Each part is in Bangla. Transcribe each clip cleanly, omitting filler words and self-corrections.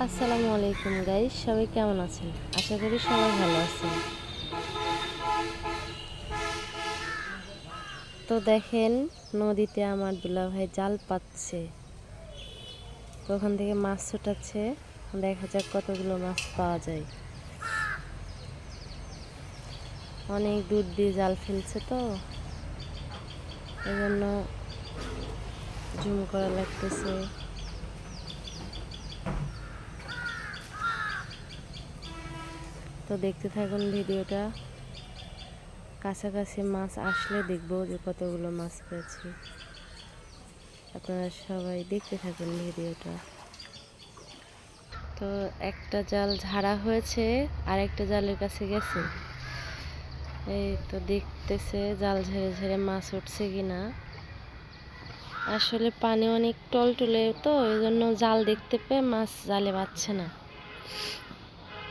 আসসালামু আলাইকুম গাইস, সবাই কেমন আছেন? আশা করি সবাই ভালো আছেন। তো দেখেন, নদীতে আমার দুলাভাই জাল পাতছে, তো ওখান থেকে মাছ ছোটাচ্ছে। দেখা যাক কতগুলো মাছ পাওয়া যায়। অনেক দূর দিয়ে জাল ফেলছে, তো এজন্য জুম করা লাগতেছে। তো দেখতে থাকুন ভিডিওটা। কাছাকাছি মাছ আসলে দেখবো যে কতগুলো মাছ পেয়েছি। আপনারা সবাই দেখতে থাকুন ভিডিওটা। তো একটা জাল ঝাড়া হয়েছে, আর একটা জালের কাছে গেছে। এই তো দেখতেছে জাল ঝেড়ে ঝেড়ে মাছ উঠছে কিনা। আসলে পানি অনেক টলটলে, তো এই জন্য জাল দেখতে পেয়ে মাছ জালে বাচ্ছে না।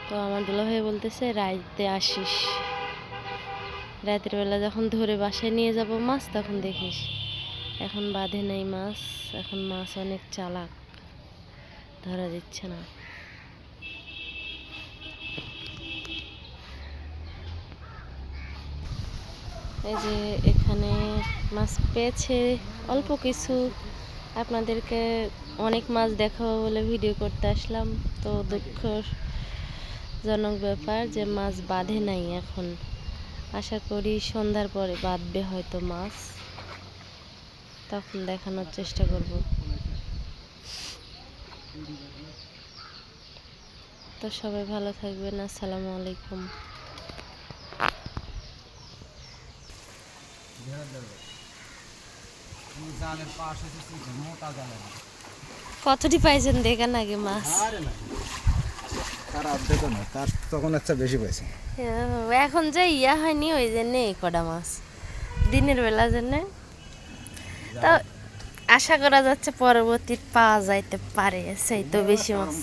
তো আমার দুলাভাই বলতেছে রাইতে আসিস, রাতের বেলা যখন ধরে বাসায় নিয়ে যাব মাছ, তখন দেখিস। এখন বাঁধে নেই মাছ, এখন মাছ অনেক চালাক, ধরা দিচ্ছে না। এই যে এখানে মাছ পেয়েছে অল্প কিছু। আপনাদেরকে অনেক মাছ দেখাবো বলে ভিডিও করতে আসলাম। তো দুঃখজনক ব্যাপার যে মাছ বাঁধে নাই এখন। আশা করি সন্ধ্যার পরে বাঁধবে হয়তো মাছ, তখন দেখানোর চেষ্টা করব। তো সবাই ভালো থাকবেন। আসসালামু আলাইকুম। কতটি পাইছেন দেখেন আগে মাছ? তার তখন একটা বেশি পাইছে। এখন যে ইয়া হয়নি, ওই জন্য এই কটা মাছ দিনের বেলা জন্য। তো আশা করা যাচ্ছে পরবর্তী পাওয়া যাইতে পারে, সেই তো বেশি মাছ।